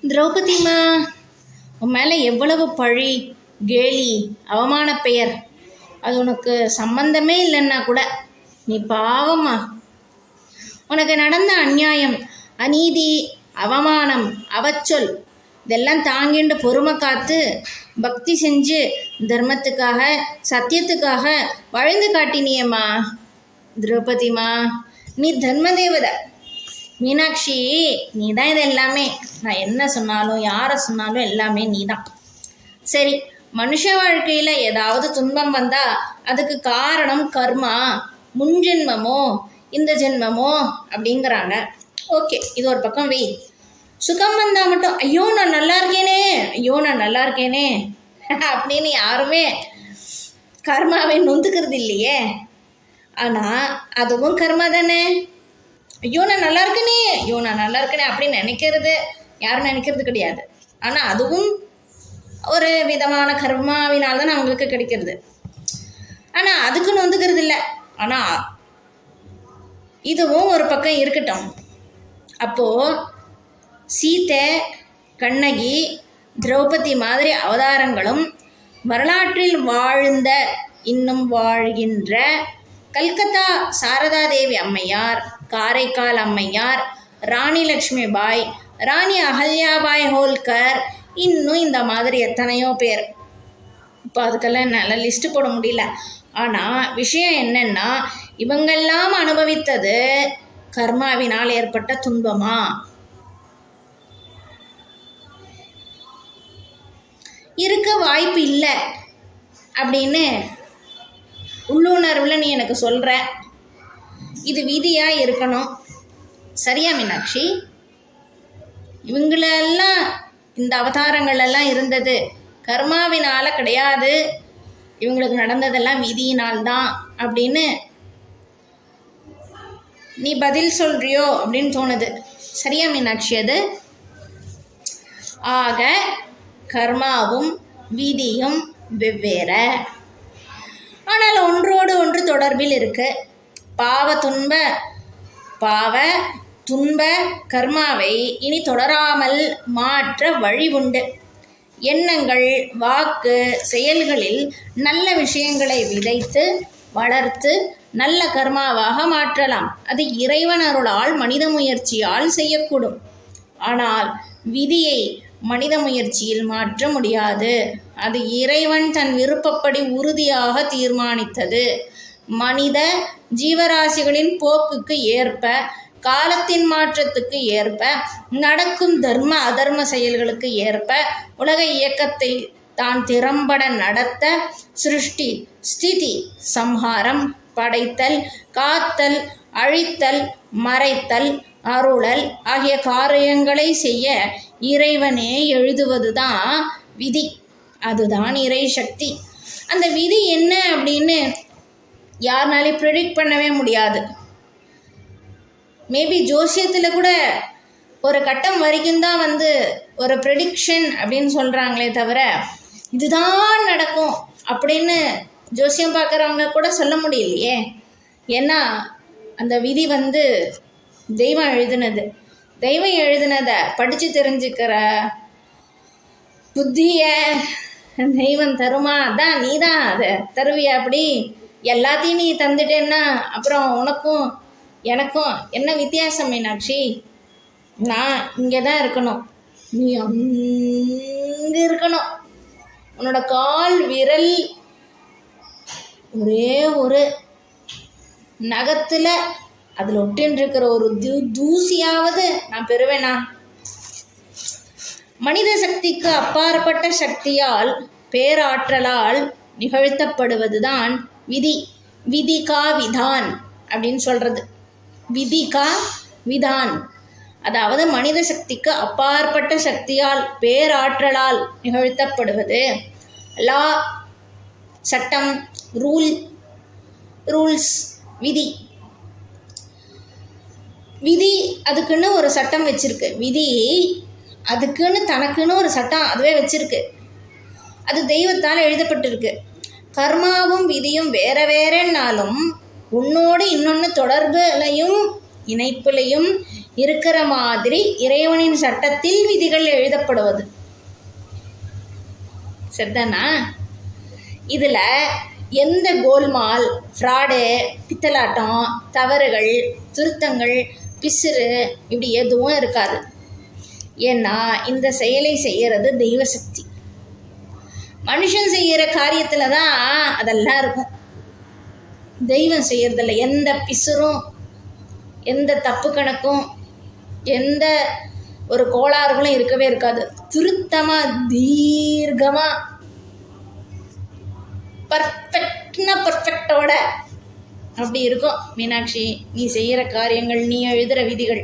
திரௌபதிமா, உன் மேலே எவ்வளவு பழி, கேலி, அவமான பெயர். அது உனக்கு சம்பந்தமே இல்லைன்னா கூட நீ பாவமா. உனக்கு நடந்த அநியாயம், அநீதி, அவமானம், அவச்சொல் இதெல்லாம் தாங்கிண்டு பொறுமை காத்து பக்தி செஞ்சு தர்மத்துக்காக சத்தியத்துக்காக வாழ்ந்து காட்டினியம்மா. திரௌபதிமா, நீ தர்மதேவதை. மீனாட்சி, நீ தான் இது எல்லாமே. நான் என்ன சொன்னாலும் யாரை சொன்னாலும் எல்லாமே நீ தான். சரி, மனுஷ வாழ்க்கையில் ஏதாவது துன்பம் வந்தால் அதுக்கு காரணம் கர்மா, முன்ஜென்மமோ இந்த ஜென்மமோ அப்படிங்கிறாங்க. ஓகே, இது ஒரு பக்கம் வெய். சுகம் வந்தால் மட்டும் ஐயோ நான் நல்லா இருக்கேனே, ஐயோ நான் நல்லா இருக்கேனே அப்படின்னு யாருமே கர்மாவை நொந்துக்கிறது இல்லையே. ஆனால் அதுவும் கர்மா தானே. ஐயோ நான் நல்லா இருக்கேனே, ஐயோ நான் நல்லா இருக்கேனே அப்படின்னு நினைக்கிறது யாரும் நினைக்கிறது கிடையாது. ஆனால் அதுவும் ஒரு விதமான கர்மாவினால் தான் அவங்களுக்கு கிடைக்கிறது. ஆனால் அதுக்குன்னு வந்துக்கிறது இல்லை. ஆனால் இதுவும் ஒரு பக்கம் இருக்கட்டும். அப்போது சீதை, கண்ணகி, திரௌபதி மாதிரி அவதாரங்களும் வரலாற்றில் வாழ்ந்த இன்னும் வாழ்கின்ற கல்கத்தா சாரதாதேவி அம்மையார், காரைக்கால் அம்மையார், ராணி லக்ஷ்மி பாய், ராணி அகல்யாபாய் ஹோல்கர், இன்னும் இந்த மாதிரி எத்தனையோ பேர். இப்போ அதுக்கெல்லாம் என்னால் லிஸ்ட்டு போட முடியல. ஆனால் விஷயம் என்னென்னா, இவங்கெல்லாம் அனுபவித்தது கர்மாவினால் ஏற்பட்ட துன்பமா? இருக்க வாய்ப்பு இல்லை அப்படின்னு உள்ளுணர்வில் நீ எனக்கு சொல்கிற. இது விதியாக இருக்கணும். சரியா மீனாட்சி? இவங்களெல்லாம் இந்த அவதாரங்களெல்லாம் இருந்தது கர்மாவினால் கிடையாது, இவங்களுக்கு நடந்ததெல்லாம் விதியினால்தான் அப்படின்னு நீ பதில் சொல்கிறியோ அப்படின்னு தோணுது. சரியா மீனாட்சி? அது ஆக கர்மாவும் விதியும் வெவ்வேறு, ஆனால் ஒன்றோடு ஒன்று தொடர்பில் இருக்கு. பாவ துன்ப கர்மாவை இனி தொடராமல் மாற்ற வழி உண்டு. எண்ணங்கள், வாக்கு, செயல்களில் நல்ல விஷயங்களை விதைத்து வளர்த்து நல்ல கர்மாவாக மாற்றலாம். அது இறைவன் அருளால் மனித முயற்சியால் செய்யக்கூடும். ஆனால் விதியை மனித முயற்சியில் மாற்ற முடியாது. அது இறைவன் தன் விருப்பப்படி உறுதியாக தீர்மானித்தது. மனித ஜீவராசிகளின் போக்குக்கு ஏற்ப, காலத்தின் மாற்றத்துக்கு ஏற்ப, நடக்கும் தர்ம அதர்ம செயல்களுக்கு ஏற்ப உலக இயக்கத்தை தான் திறம்பட நடத்த சிருஷ்டி, ஸ்திதி, சம்ஹாரம், படைத்தல், காத்தல், அழித்தல், மறைத்தல், அருளல் ஆகிய காரியங்களை செய்ய இறைவனே எழுதுவது தான் விதி. அதுதான் இறை சக்தி. அந்த விதி என்ன அப்படின்னு யாருனாலையும் ப்ரெடிக்ட் பண்ணவே முடியாது. மேபி ஜோசியத்தில் கூட ஒரு கட்டம் வரைக்கும் தான் ஒரு ப்ரெடிக்ஷன் அப்படின்னு சொல்கிறாங்களே தவிர இதுதான் நடக்கும் அப்படின்னு ஜோசியம் பார்க்குறவங்க கூட சொல்ல முடியலையே. ஏன்னா அந்த விதி தெய்வம் எழுதினது. தெய்வம் எழுதினதை படித்து தெரிஞ்சுக்கிற புத்தியை தெய்வம் தருமா? அதான் நீ தான் அதை தருவிய. அப்படி எல்லாத்தையும் நீ தந்துட்டேன்னா அப்புறம் உனக்கும் எனக்கும் என்ன வித்தியாசம் மீனாட்சி? நான் இங்கே தான் இருக்கணும், நீ அங்கே இருக்கணும். உன்னோட கால் விரல் ஒரே ஒரு நகத்தில் அதில் ஒட்டின்றிருக்கிற ஒரு தூசியாவது நான் பெறுவேனா? மனித சக்திக்கு அப்பாற்பட்ட சக்தியால், பேராற்றலால் நிகழ்த்தப்படுவது தான் விதி. விதிகா விதான் அப்படின்னு சொல்கிறது. விதிகா விதான், அதாவது மனித சக்திக்கு அப்பாற்பட்ட சக்தியால், பேராற்றலால் நிகழ்த்தப்படுவது லா, சட்டம், ரூல்ஸ், விதி. விதி அதுக்குன்னு ஒரு சட்டம் வச்சிருக்கு. விதி அதுக்குன்னு தனக்குன்னு ஒரு சட்டம் அதுவே வச்சிருக்கு. அது தெய்வத்தால் எழுதப்பட்டிருக்கு. கர்மாவும் விதியும் வேற வேறனாலும் உன்னோடு இன்னொன்று தொடர்புலையும் இணைப்புலையும் இருக்கிற மாதிரி இறைவனின் சட்டத்தில் விதிகள் எழுதப்படுவது. சரிதானா? இதில் எந்த கோல்மால், ஃப்ராடு, பித்தலாட்டம், தவறுகள், திருத்தங்கள், பிசுறு இப்படி எதுவும் இருக்காது. ஏன்னா இந்த செயலை செய்கிறது தெய்வ சக்தி. மனுஷன் செய்கிற காரியத்தில் தான் அதெல்லாம் இருக்கும். தெய்வம் செய்கிறதில்ல எந்த பிசுறும், எந்த தப்பு கணக்கும், எந்த ஒரு கோளாறுகளும் இருக்கவே இருக்காது. திருத்தமாக, தீர்க்கமாக, பர்ஃபெக்டோட அப்படி இருக்கும். மீனாட்சி, நீ செய்கிற காரியங்கள், நீ எழுதுகிற விதிகள்.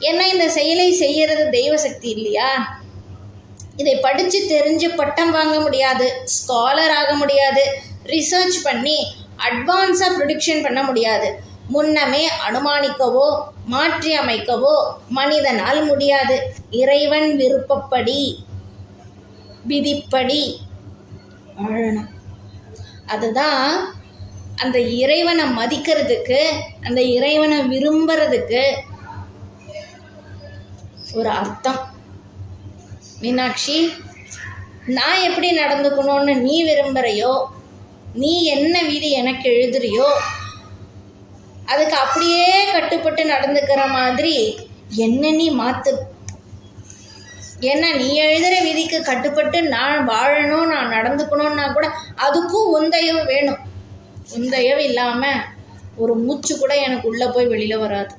ஏன்னா இந்த செயலை செய்கிறது தெய்வ சக்தி இல்லையா? இதை படித்து தெரிஞ்சு பட்டம் வாங்க முடியாது, ஸ்காலர் ஆக முடியாது, ரிசர்ச் பண்ணி அட்வான்ஸாக ப்ரொடிக்ஷன் பண்ண முடியாது. முன்னமே அனுமானிக்கவோ மாற்றி அமைக்கவோ மனிதனால் முடியாது. இறைவன் விருப்பப்படி, விதிப்படி வாழணும். அதுதான் அந்த இறைவனை மதிக்கிறதுக்கு, அந்த இறைவனை விரும்புறதுக்கு ஒரு அர்த்தம். மீனாட்சி, நான் எப்படி நடந்துக்கணும்னு நீ விரும்புகிறையோ, நீ என்ன விதி எனக்கு எழுதுறியோ அதுக்கு அப்படியே கட்டுப்பட்டு நடந்துக்கிற மாதிரி என்ன நீ மாற்று. ஏன்னா நீ எழுதுகிற விதிக்கு கட்டுப்பட்டு நான் வாழணும், நான் நடந்துக்கணும்னா கூட அதுக்கும் உந்தயவு வேணும். உந்தயவு இல்லாமல் ஒரு மூச்சு கூட எனக்கு உள்ளே போய் வெளியில் வராது.